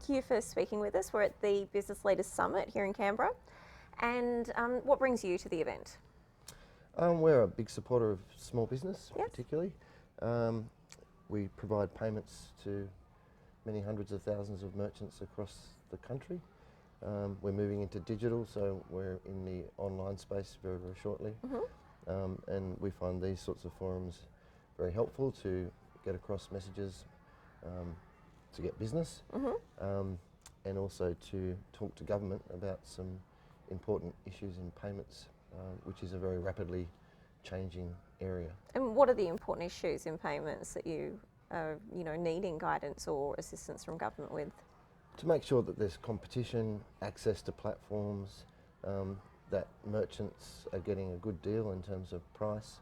thank you for speaking with us. We're at the Business Leaders Summit here in Canberra. And what brings you to the event? We're a big supporter of small business, Yes. particularly. We provide payments to many hundreds of thousands of merchants across the country. We're moving into digital, so we're in the online space very, very shortly. And we find these sorts of forums very helpful to get across messages, to get business, and also to talk to government about some important issues in payments, which is a very rapidly changing area. And what are the important issues in payments that you are needing guidance or assistance from government with? To make sure that there's competition, access to platforms, that merchants are getting a good deal in terms of price,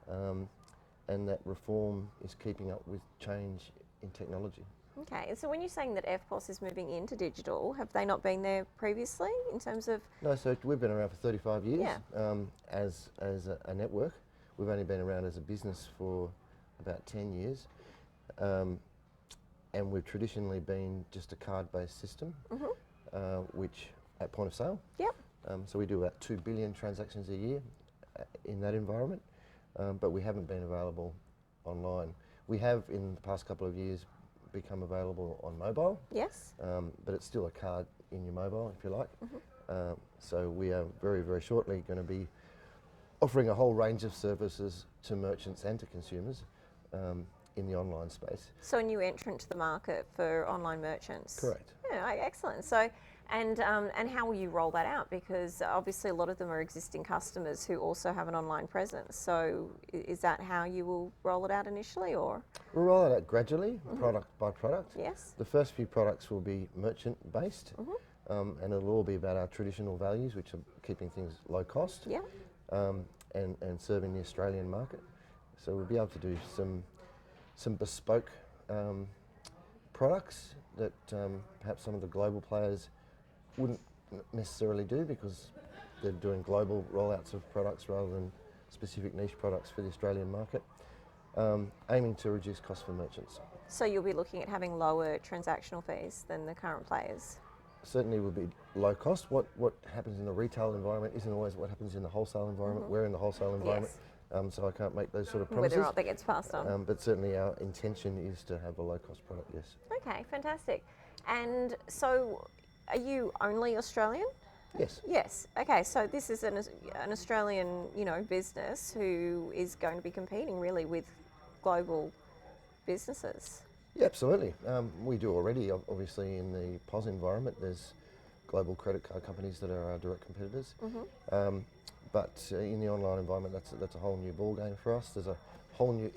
and that reform is keeping up with change in technology. Okay, and so when you're saying that EFTPOS is moving into digital, have they not been there previously in terms of? No, so we've been around for 35 years Yeah. as a network. We've only been around as a business for about 10 years. And we've traditionally been just a card-based system, which at point of sale. Yep. So we do about 2 billion transactions a year in that environment, but we haven't been available online. We have, in the past couple of years, become available on mobile. Yes. But it's still a card in your mobile, if you like. So we are very, very shortly going to be offering a whole range of services to merchants and to consumers in the online space. So a new entrant to the market for online merchants. Correct. Yeah, excellent. So, and how will you roll that out? Because obviously a lot of them are existing customers who also have an online presence. So is that how you will roll it out initially, or? We'll roll it out gradually, product by product. Yes. The first few products will be merchant based, and it'll all be about our traditional values, which are keeping things low cost, Yeah. and serving the Australian market. So we'll be able to do some bespoke products that perhaps some of the global players wouldn't necessarily do, because they're doing global rollouts of products rather than specific niche products for the Australian market, aiming to reduce costs for merchants. So you'll be looking at having lower transactional fees than the current players? Certainly will be low cost. What happens in the retail environment isn't always what happens in the wholesale environment. We're in the wholesale environment. Yes. So I can't make those sort of promises. Whether or not that gets passed on. But certainly our intention is to have a low-cost product, yes. Okay, fantastic. And so are you only Australian? Yes. Yes. Okay, so this is an Australian, business who is going to be competing really with global businesses. Yeah, absolutely. We do already, obviously, in the POS environment. There's global credit card companies that are our direct competitors. But in the online environment, that's a whole new ball game for us. There's a whole new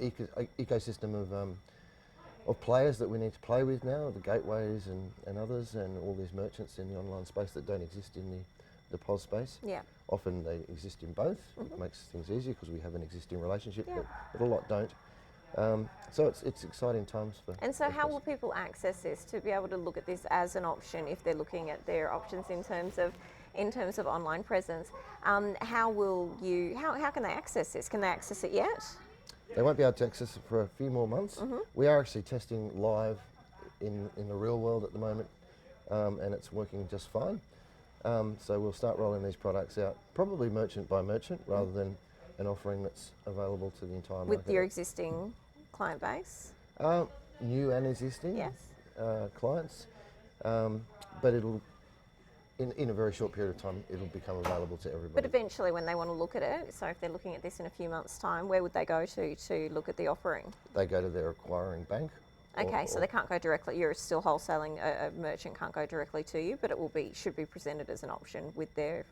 ecosystem of players that we need to play with now, the gateways and others, and all these merchants in the online space that don't exist in the POS space. Yeah. Often they exist in both. It makes things easier because we have an existing relationship, but a lot don't. So it's exciting times for. And so how will people access this to be able to look at this as an option if they're looking at their options in terms of online presence? How can they access this? Can they access it yet? They won't be able to access it for a few more months. We are actually testing live in the real world at the moment, and it's working just fine. So we'll start rolling these products out, probably merchant by merchant, rather than an offering that's available to the entire market. With your existing client base? New and existing clients, but it'll, in a very short period of time, it'll become available to everybody. But eventually when they want to look at it, so if they're looking at this in a few months' time, where would they go to look at the offering? They go to their acquiring bank. Okay, so they can't go directly, you're still wholesaling, a merchant can't go directly to you, but it should be presented as an option with their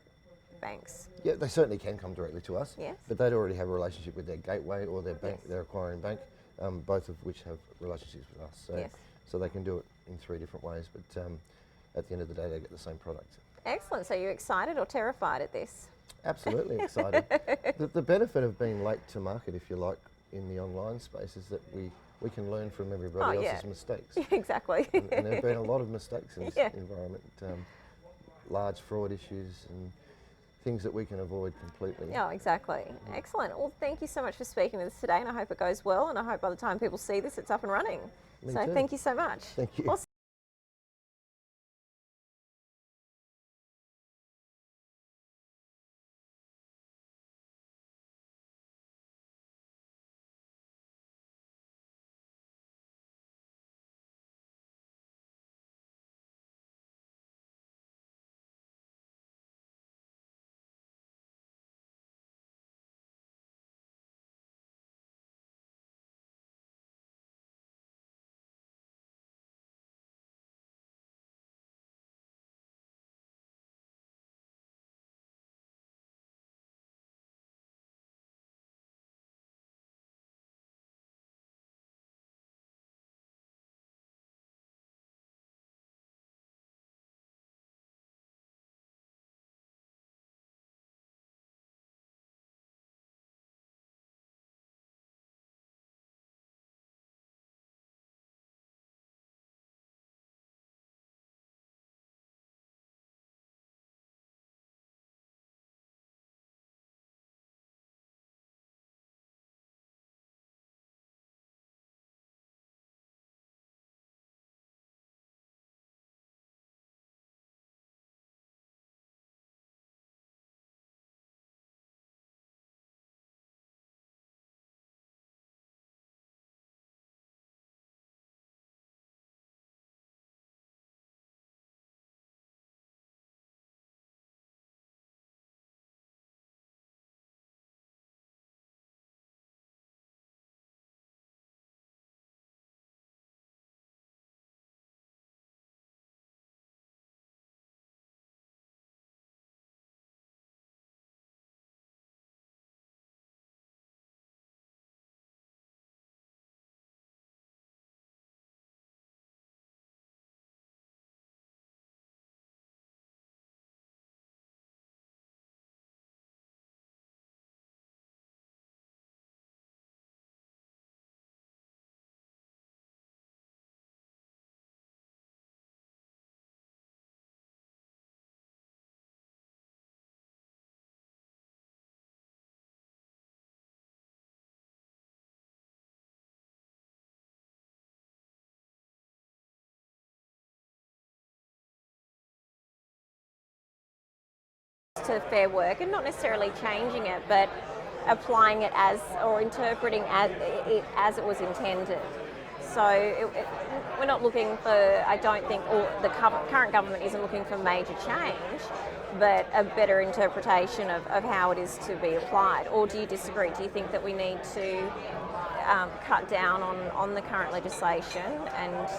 banks. Yeah, they certainly can come directly to us. Yes. But they'd already have a relationship with their gateway or their bank, their acquiring bank, both of which have relationships with us. So they can do it in 3 different ways, but at the end of the day, they get the same product. Excellent. So you're excited or terrified at this? Absolutely excited. The benefit of being late to market, if you like, in the online space is that we can learn from everybody else's mistakes. Yeah, exactly. And there have been a lot of mistakes in this environment, large fraud issues and things that we can avoid completely. Oh, exactly. Excellent. Well, thank you so much for speaking with us today, and I hope it goes well, and I hope by the time people see this, it's up and running. Me so too. thank you so much. Thank you. Awesome. to Fair Work, and not necessarily changing it, but applying it as, or interpreting as it was intended. So we're not looking for, I don't think, or the current government isn't looking for major change, but a better interpretation of how it is to be applied. Or do you disagree? Do you think that we need to cut down on the current legislation and...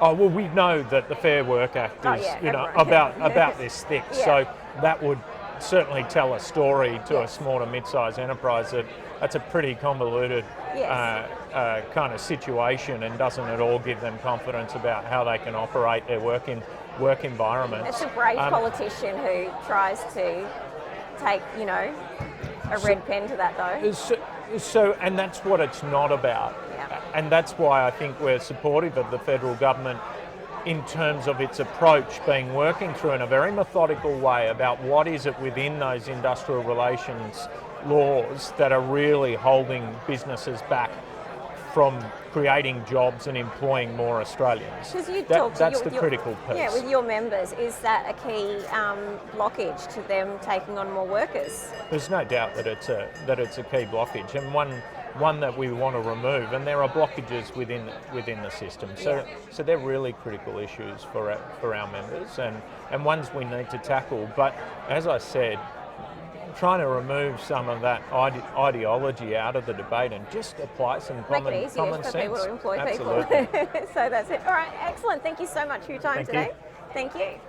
Oh, well, we know that the Fair Work Act is, about this thick, so that would certainly tell a story to a small to mid-sized enterprise that that's a pretty convoluted kind of situation, and doesn't at all give them confidence about how they can operate their work environment. It's a brave politician who tries to take, a red pen to that, though. So, and that's what it's not about. Yeah. And that's why I think we're supportive of the federal government in terms of its approach, working through in a very methodical way about what is it within those industrial relations laws that are really holding businesses back from creating jobs and employing more Australians. That's the critical piece. Yeah, with your members, is that a key blockage to them taking on more workers? There's no doubt that it's a key blockage, and one that we want to remove. And there are blockages within the system. So they're really critical issues for our members, and ones we need to tackle. But as I said, trying to remove some of that ideology out of the debate and just apply some common sense. Make it easier for people to employ Absolutely. people. So that's it. All right, excellent. Thank you so much for your time today. Thank you.